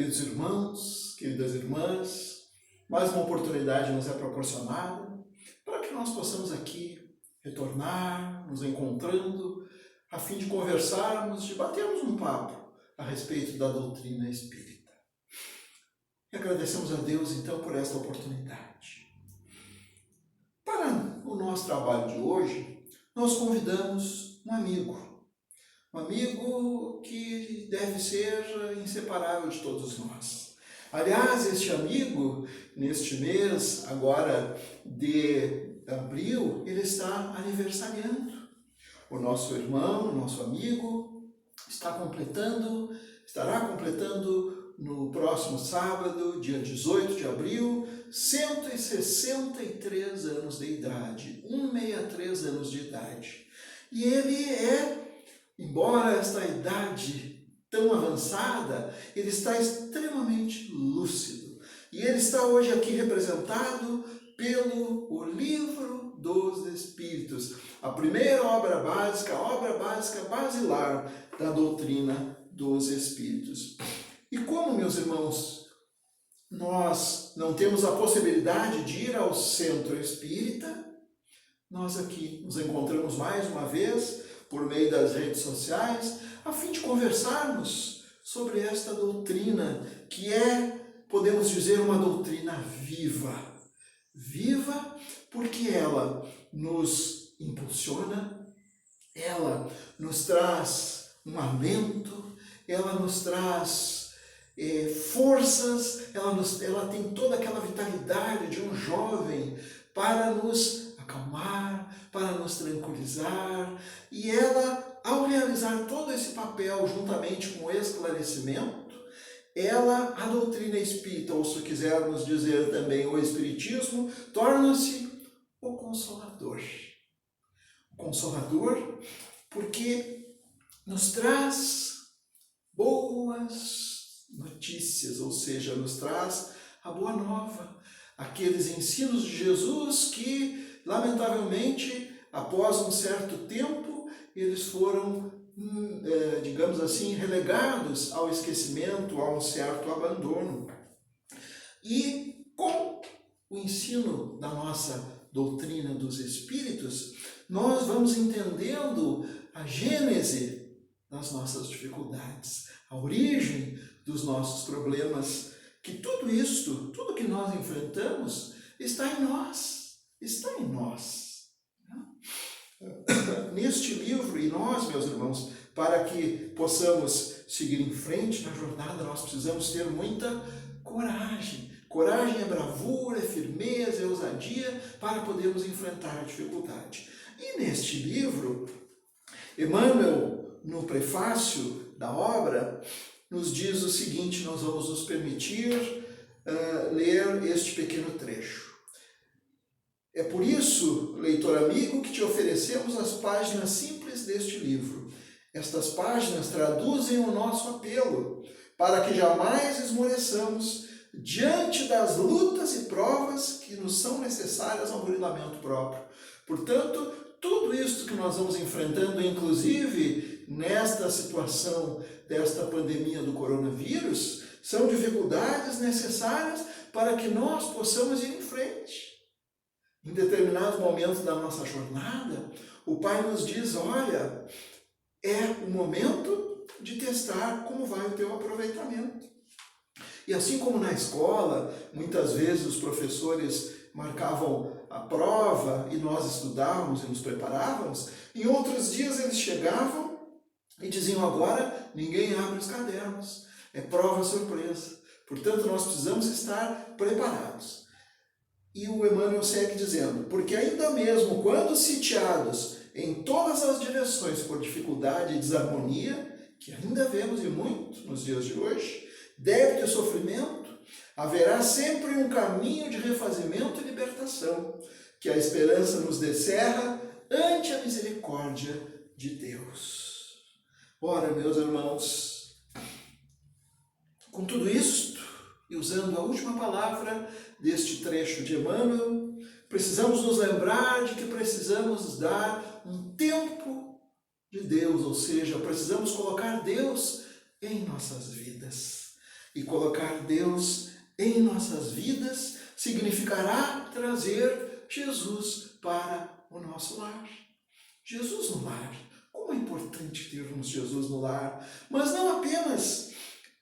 queridos irmãos, queridas irmãs, mais uma oportunidade nos é proporcionada para que nós possamos aqui retornar, nos encontrando, a fim de conversarmos, de batermos um papo a respeito da doutrina espírita. E agradecemos a Deus, então, por esta oportunidade. Para o nosso trabalho de hoje, nós convidamos um amigo que deve ser inseparável de todos nós. Aliás, este amigo, neste mês, agora de abril, ele está aniversariando. O nosso irmão, o nosso amigo, estará completando no próximo sábado, dia 18 de abril, 163 anos de idade, 163 anos de idade. E ele embora esta idade tão avançada, ele está extremamente lúcido. E ele está hoje aqui representado pelo O Livro dos Espíritos, a primeira obra básica basilar da doutrina dos Espíritos. E como, meus irmãos, nós não temos a possibilidade de ir ao centro espírita, nós aqui nos encontramos mais uma vez por meio das redes sociais, a fim de conversarmos sobre esta doutrina, que podemos dizer, uma doutrina viva. Viva porque ela nos impulsiona, ela nos traz um alento, ela nos traz forças, ela tem toda aquela vitalidade de um jovem para nos acalmar, para nos tranquilizar, e ela, ao realizar todo esse papel juntamente com o esclarecimento, a doutrina espírita, ou se quisermos dizer também o espiritismo, torna-se o Consolador. O Consolador porque nos traz boas notícias, ou seja, nos traz a boa nova, aqueles ensinos de Jesus que, lamentavelmente, após um certo tempo, eles foram, digamos assim, relegados ao esquecimento, a um certo abandono. E com o ensino da nossa doutrina dos Espíritos, nós vamos entendendo a gênese das nossas dificuldades, a origem dos nossos problemas, que tudo isto, tudo que nós enfrentamos, está em nós. Neste livro, e nós, meus irmãos, para que possamos seguir em frente na jornada, nós precisamos ter muita coragem. Coragem é bravura, é firmeza, é ousadia para podermos enfrentar a dificuldade. E neste livro, Emmanuel, no prefácio da obra, nos diz o seguinte, nós vamos nos permitir ler este pequeno trecho. É por isso, leitor amigo, que te oferecemos as páginas simples deste livro. Estas páginas traduzem o nosso apelo, para que jamais esmoreçamos diante das lutas e provas que nos são necessárias ao burilamento próprio. Portanto, tudo isto que nós vamos enfrentando, inclusive nesta situação desta pandemia do coronavírus, são dificuldades necessárias para que nós possamos ir em frente. Em determinados momentos da nossa jornada, o Pai nos diz, olha, é o momento de testar como vai o teu aproveitamento. E assim como na escola, muitas vezes os professores marcavam a prova e nós estudávamos e nos preparávamos, em outros dias eles chegavam e diziam, agora ninguém abre os cadernos, é prova surpresa. Portanto, nós precisamos estar preparados. E o Emmanuel segue dizendo, porque ainda mesmo quando sitiados em todas as direções por dificuldade e desarmonia, que ainda vemos e muito nos dias de hoje, débito e sofrimento, haverá sempre um caminho de refazimento e libertação, que a esperança nos descerra ante a misericórdia de Deus. Ora, meus irmãos, com tudo isto, e usando a última palavra deste trecho de Emmanuel, precisamos nos lembrar de que precisamos dar um tempo de Deus, ou seja, precisamos colocar Deus em nossas vidas. E colocar Deus em nossas vidas significará trazer Jesus para o nosso lar. Jesus no lar. Como é importante termos Jesus no lar. Mas não apenas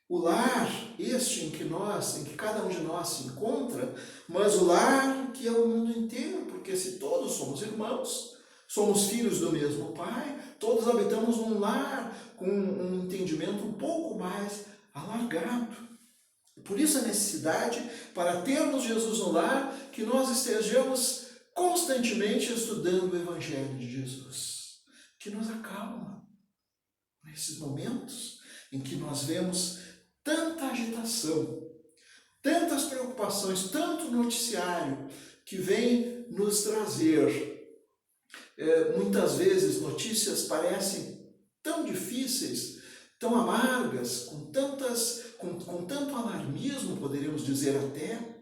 o lar, este em que cada um de nós se encontra, mas o lar que é o mundo inteiro, porque se todos somos irmãos, somos filhos do mesmo Pai, todos habitamos num lar com um entendimento um pouco mais alargado. Por isso a necessidade, para termos Jesus no lar, que nós estejamos constantemente estudando o Evangelho de Jesus, que nos acalma nesses momentos em que nós vemos tanta agitação, tantas preocupações, tanto noticiário que vem nos trazer. Muitas vezes notícias parecem tão difíceis, tão amargas, com tanto alarmismo, poderíamos dizer até.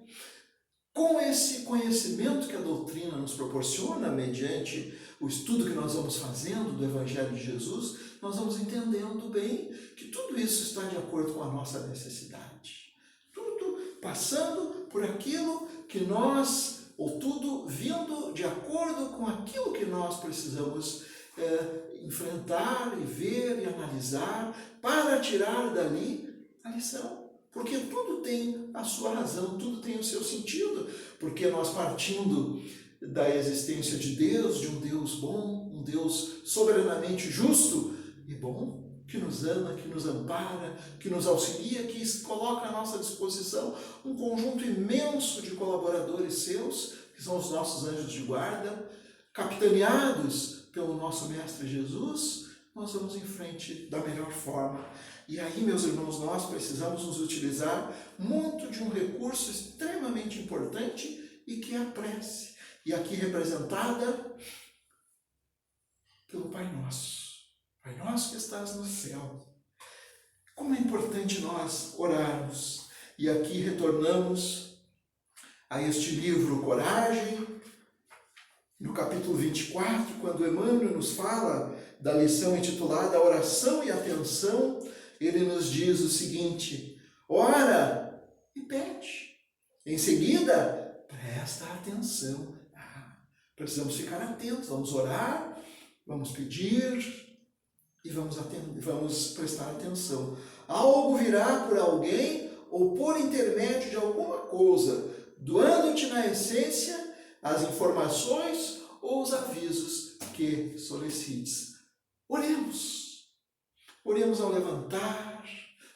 Com esse conhecimento que a doutrina nos proporciona, mediante o estudo que nós vamos fazendo do Evangelho de Jesus, nós vamos entendendo bem que tudo isso está de acordo com a nossa necessidade. Tudo passando por aquilo que nós, ou tudo vindo de acordo com aquilo que nós precisamos enfrentar e ver e analisar para tirar dali a lição. Porque tudo tem a sua razão, tudo tem o seu sentido, porque nós partindo da existência de Deus, de um Deus bom, um Deus soberanamente justo e bom, que nos ama, que nos ampara, que nos auxilia, que coloca à nossa disposição um conjunto imenso de colaboradores seus, que são os nossos anjos de guarda, capitaneados pelo nosso Mestre Jesus, nós vamos em frente da melhor forma. E aí, meus irmãos, nós precisamos nos utilizar muito de um recurso extremamente importante e que é a prece. E aqui representada pelo Pai Nosso. Pai Nosso que estás no céu. Como é importante nós orarmos. E aqui retornamos a este livro Coragem, no capítulo 24, quando Emmanuel nos fala da lição intitulada Oração e Atenção, ele nos diz o seguinte: ora e pede. Em seguida, presta atenção. Precisamos ficar atentos, vamos orar, vamos pedir e vamos prestar atenção. Algo virá por alguém ou por intermédio de alguma coisa, doando-te na essência as informações ou os avisos que solicites. Oremos. Oremos ao levantar,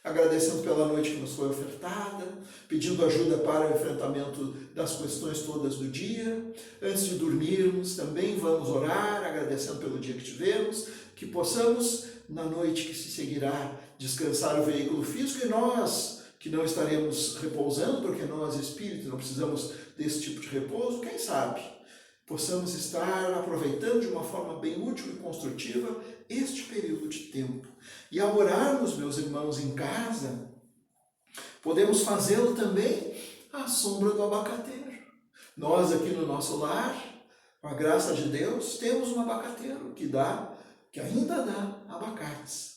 agradecendo pela noite que nos foi ofertada, pedindo ajuda para o enfrentamento das questões todas do dia. Antes de dormirmos, também vamos orar, agradecendo pelo dia que tivemos, que possamos, na noite que se seguirá, descansar o veículo físico e nós, que não estaremos repousando, porque nós, espíritos, não precisamos desse tipo de repouso, quem sabe, possamos estar aproveitando de uma forma bem útil e construtiva este período de tempo. E ao orarmos, meus irmãos, em casa, podemos fazê-lo também à sombra do abacateiro. Nós aqui no nosso lar, com a graça de Deus, temos um abacateiro que ainda dá abacates.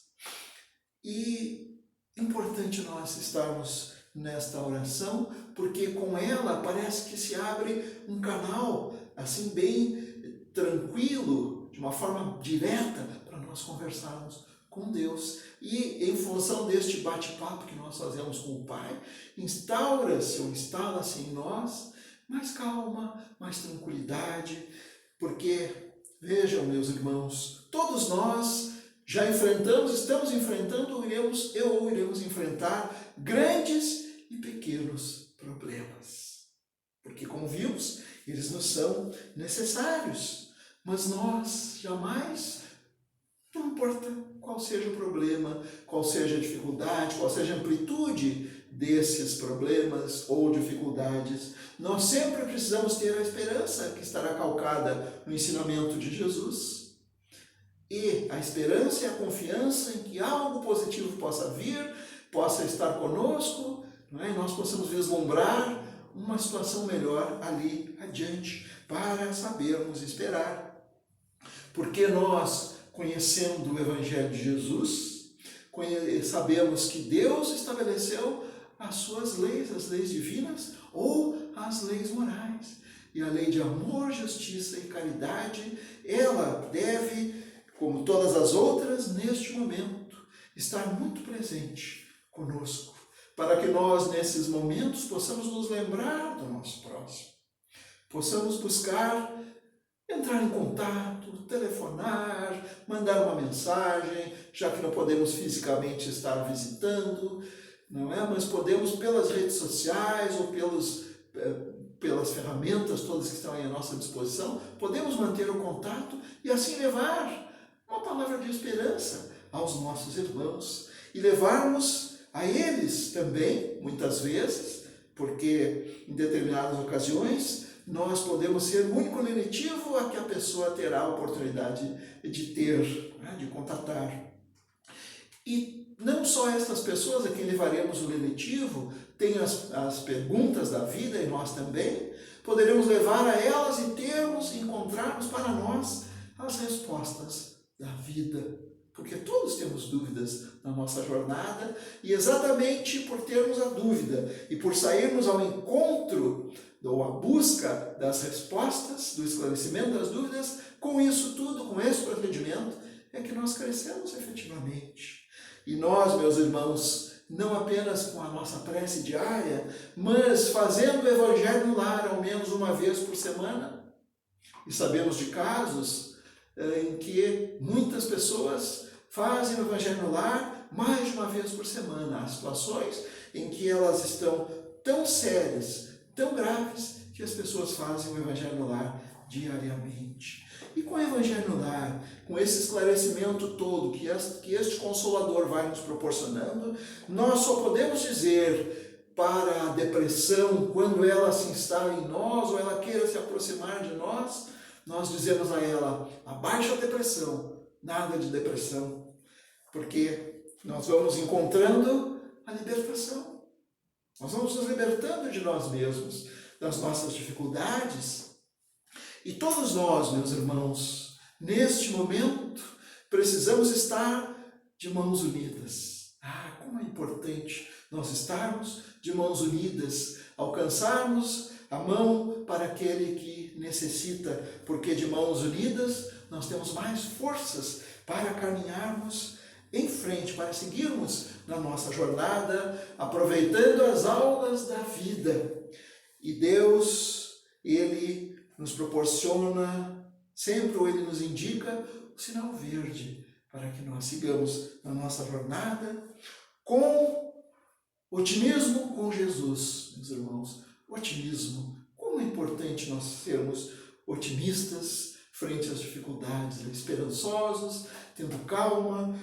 E é importante nós estarmos nesta oração, porque com ela parece que se abre um canal assim bem tranquilo, de uma forma direta, para nós conversarmos com Deus. E em função deste bate-papo que nós fazemos com o Pai, instala-se em nós mais calma, mais tranquilidade, porque, vejam, meus irmãos, todos nós já estamos enfrentando ou iremos enfrentar grandes e pequenos problemas. Porque, como vimos, eles nos são necessários, mas nós jamais, não importa qual seja o problema, qual seja a dificuldade, qual seja a amplitude desses problemas ou dificuldades, nós sempre precisamos ter a esperança que estará calcada no ensinamento de Jesus. E a esperança e a confiança em que algo positivo possa vir, possa estar conosco, não é? E nós possamos vislumbrar uma situação melhor ali adiante, para sabermos esperar. Porque nós, conhecendo o Evangelho de Jesus, sabemos que Deus estabeleceu as suas leis, as leis divinas ou as leis morais. E a lei de amor, justiça e caridade, ela deve, como todas as outras, neste momento, estar muito presente conosco, para que nós, nesses momentos, possamos nos lembrar do nosso próximo, possamos buscar entrar em contato, telefonar, mandar uma mensagem, já que não podemos fisicamente estar visitando, não é? Mas podemos pelas redes sociais ou pelas ferramentas todas que estão aí à nossa disposição, podemos manter o contato e assim levar uma palavra de esperança aos nossos irmãos e levarmos a eles também, muitas vezes, porque em determinadas ocasiões nós podemos ser o único lenitivo a que a pessoa terá a oportunidade de ter, né, de contatar. E não só estas pessoas a quem levaremos o lenitivo, tem as perguntas da vida e nós também, poderemos levar a elas e encontrarmos para nós as respostas da vida. Porque todos temos dúvidas na nossa jornada e exatamente por termos a dúvida e por sairmos ao encontro ou à busca das respostas, do esclarecimento das dúvidas, com isso tudo, com esse procedimento, é que nós crescemos efetivamente. E nós, meus irmãos, não apenas com a nossa prece diária, mas fazendo o Evangelho no lar ao menos uma vez por semana. E sabemos de casos em que muitas pessoas fazem o Evangelho no lar mais de uma vez por semana. Há situações em que elas estão tão sérias, tão graves, que as pessoas fazem o Evangelho no lar diariamente. E com o Evangelho no lar, com esse esclarecimento todo que este Consolador vai nos proporcionando, nós só podemos dizer para a depressão, quando ela se instala em nós ou ela queira se aproximar de nós, nós dizemos a ela, abaixa a depressão, nada de depressão, porque nós vamos encontrando a libertação. Nós vamos nos libertando de nós mesmos, das nossas dificuldades. E todos nós, meus irmãos, neste momento, precisamos estar de mãos unidas. Ah, como é importante nós estarmos de mãos unidas, alcançarmos a mão para aquele que necessita, porque de mãos unidas nós temos mais forças para caminharmos em frente, para seguirmos na nossa jornada, aproveitando as aulas da vida. E Deus, Ele nos proporciona, sempre ou Ele nos indica o sinal verde para que nós sigamos na nossa jornada com otimismo com Jesus, meus irmãos. Otimismo. Como é importante nós sermos otimistas frente às dificuldades, esperançosos, tendo calma,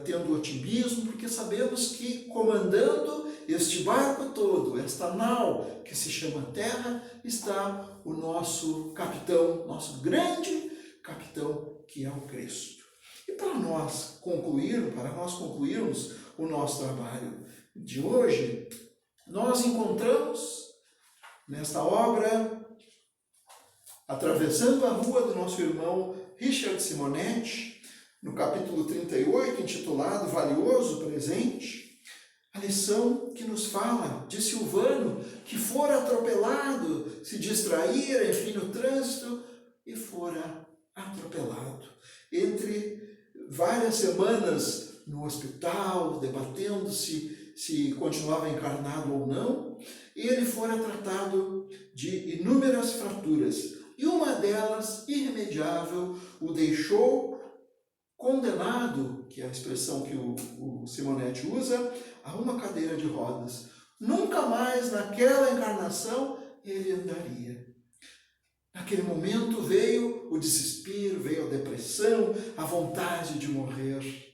tendo otimismo, porque sabemos que comandando este barco todo, esta nau que se chama Terra, está o nosso capitão, nosso grande capitão, que é o Cristo. E para nós concluirmos o nosso trabalho de hoje, nós encontramos nesta obra, atravessando a rua do nosso irmão Richard Simonetti, no capítulo 38, intitulado Valioso Presente, a lição que nos fala de Silvano, que fora atropelado, se distraíra, enfim, no trânsito, e fora atropelado. Entre várias semanas no hospital, debatendo se continuava encarnado ou não, ele fora tratado de inúmeras fraturas, e uma delas, irremediável, o deixou condenado, que é a expressão que o Simonetti usa, a uma cadeira de rodas. Nunca mais naquela encarnação ele andaria. Naquele momento veio o desespero, veio a depressão, a vontade de morrer.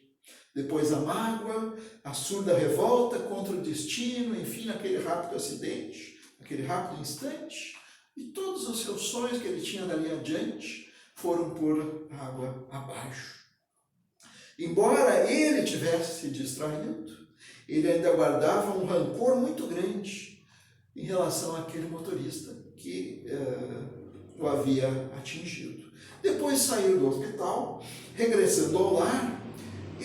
Depois a mágoa, a surda revolta contra o destino, enfim, aquele rápido acidente, aquele rápido instante, e todos os seus sonhos que ele tinha dali adiante foram por água abaixo. Embora ele tivesse se distraído, ele ainda guardava um rancor muito grande em relação àquele motorista que o havia atingido. Depois saiu do hospital, regressando ao lar,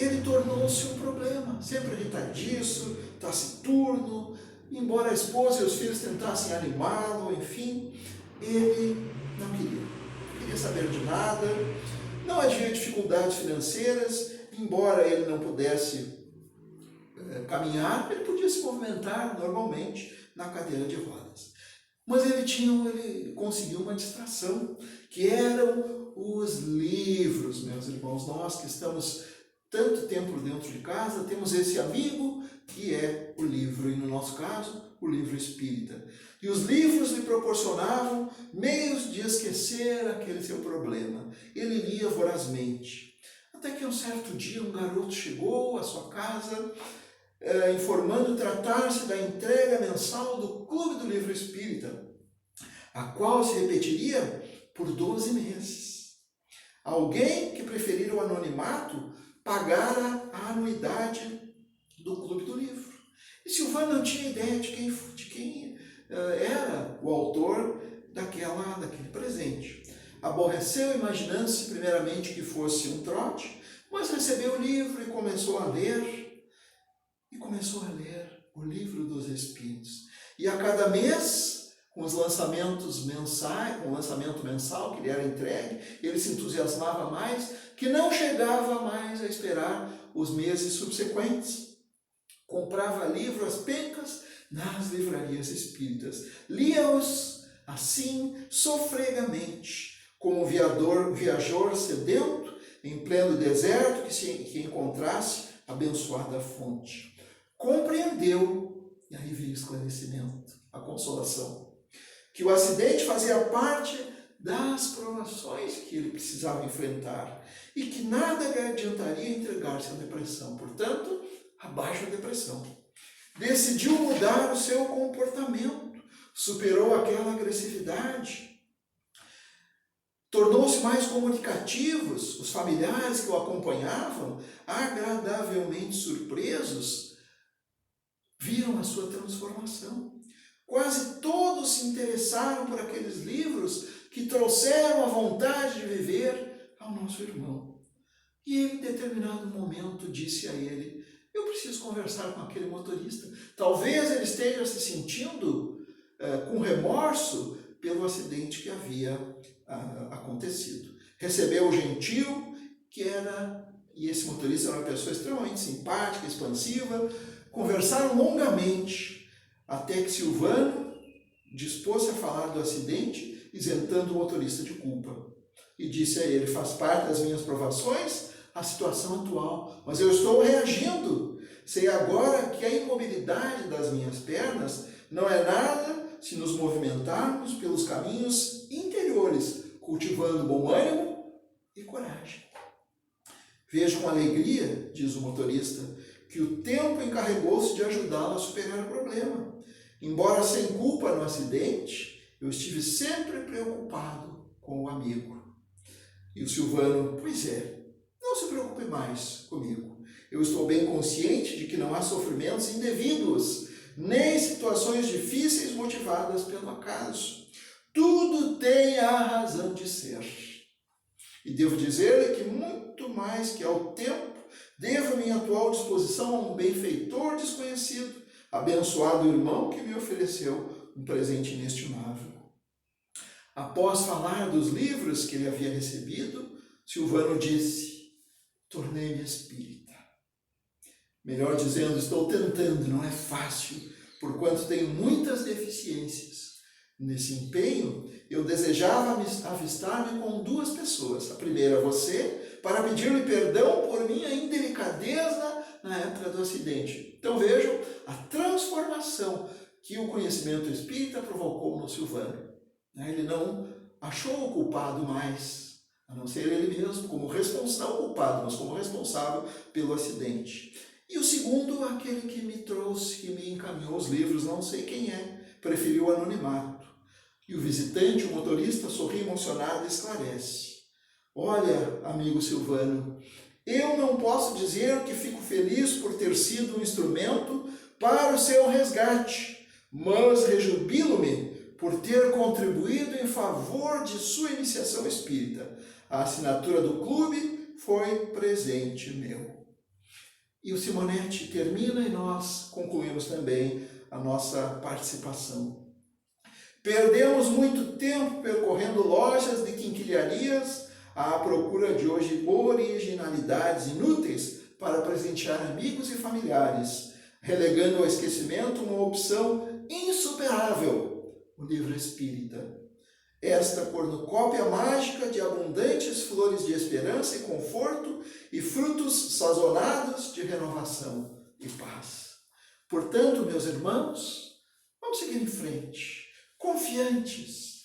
ele tornou-se um problema, sempre irritadiço, taciturno. Embora a esposa e os filhos tentassem animá-lo, enfim, ele não queria saber de nada, não havia dificuldades financeiras, embora ele não pudesse caminhar, ele podia se movimentar normalmente na cadeira de rodas. Mas ele conseguiu uma distração, que eram os livros, meus irmãos. Nós que estamos tanto tempo dentro de casa, temos esse amigo que é o livro, e no nosso caso, o livro espírita. E os livros lhe proporcionavam meios de esquecer aquele seu problema. Ele lia vorazmente. Até que um certo dia um garoto chegou à sua casa, informando tratar-se da entrega mensal do Clube do Livro Espírita, a qual se repetiria por 12 meses. Alguém que preferira o anonimato pagara a anuidade do Clube do Livro. E Silvano não tinha ideia de quem era o autor daquele presente. Aborreceu, imaginando-se primeiramente que fosse um trote, mas recebeu o livro e começou a ler. O Livro dos Espíritos. E a cada mês, com os lançamentos mensais, com o lançamento mensal que lhe era entregue, ele se entusiasmava mais, que não chegava mais a esperar os meses subsequentes. Comprava livros às pencas nas livrarias espíritas. Lia-os assim, sofregamente, como um viajor sedento em pleno deserto que encontrasse abençoada fonte. Compreendeu, e aí veio o esclarecimento, a consolação, que o acidente fazia parte das provações que ele precisava enfrentar e que nada lhe adiantaria entregar-se à depressão. Portanto, abaixo a depressão. Decidiu mudar o seu comportamento, superou aquela agressividade, tornou-se mais comunicativos. Os familiares que o acompanhavam, agradavelmente surpresos, viram a sua transformação. Quase todos se interessaram por aqueles livros que trouxeram a vontade de viver ao nosso irmão. E ele, em determinado momento, disse a ele: eu preciso conversar com aquele motorista. Talvez ele esteja se sentindo com remorso pelo acidente que havia acontecido. Recebeu o gentil, e esse motorista era uma pessoa extremamente simpática, expansiva. Conversaram longamente, até que Silvano dispôs-se a falar do acidente, isentando o motorista de culpa. E disse a ele: faz parte das minhas provações a situação atual, mas eu estou reagindo. Sei agora que a imobilidade das minhas pernas não é nada se nos movimentarmos pelos caminhos interiores, cultivando bom ânimo e coragem. Vejo com alegria, diz o motorista, que o tempo encarregou-se de ajudá-lo a superar o problema. Embora sem culpa no acidente, eu estive sempre preocupado com o amigo. E o Silvano: pois é, não se preocupe mais comigo. Eu estou bem consciente de que não há sofrimentos indevidos, nem situações difíceis motivadas pelo acaso. Tudo tem a razão de ser. E devo dizer-lhe que muito mais que ao tempo, devo minha atual disposição a um benfeitor desconhecido, abençoado irmão que me ofereceu um presente inestimável. Após falar dos livros que ele havia recebido, Silvano disse: tornei-me espírita. Melhor dizendo, estou tentando, não é fácil, porquanto tenho muitas deficiências. Nesse empenho, eu desejava avistar-me com 2 pessoas. A primeira, você, para pedir-lhe perdão por minha indelicadeza na época do acidente. Então vejam a transformação que o conhecimento espírita provocou no Silvano. Ele não achou o culpado mais, a não ser ele mesmo, como não culpado, mas como responsável pelo acidente. E o segundo, aquele que me trouxe, que me encaminhou os livros, não sei quem é, preferiu o anonimato. E o visitante, o motorista, sorri emocionado e esclarece: olha, amigo Silvano, eu não posso dizer que fico feliz por ter sido um instrumento para o seu resgate, mas rejubilo-me por ter contribuído em favor de sua iniciação espírita. A assinatura do clube foi presente meu. E o Simonetti termina e nós concluímos também a nossa participação. Perdemos muito tempo percorrendo lojas de quinquilharias à procura de hoje originalidades inúteis para presentear amigos e familiares, relegando ao esquecimento uma opção insuperável, o livro espírita. Esta cornucópia mágica de abundantes flores de esperança e conforto e frutos sazonados de renovação e paz. Portanto, meus irmãos, vamos seguir em frente, confiantes,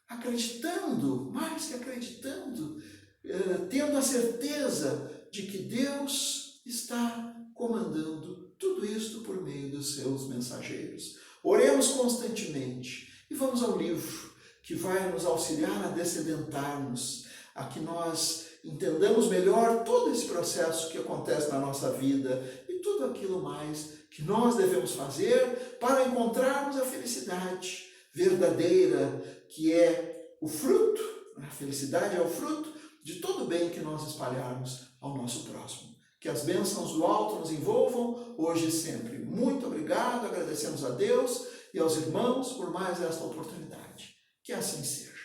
acreditando, mais que acreditando, tendo a certeza de que Deus está comandando tudo isto por meio dos seus mensageiros. Oremos constantemente e vamos ao livro, que vai nos auxiliar a descedentarmos, a que nós entendamos melhor todo esse processo que acontece na nossa vida e tudo aquilo mais que nós devemos fazer para encontrarmos a felicidade verdadeira, que é o fruto, a felicidade é o fruto de todo o bem que nós espalharmos ao nosso próximo. Que as bênçãos do alto nos envolvam hoje e sempre. Muito obrigado, agradecemos a Deus e aos irmãos por mais esta oportunidade. Que assim seja.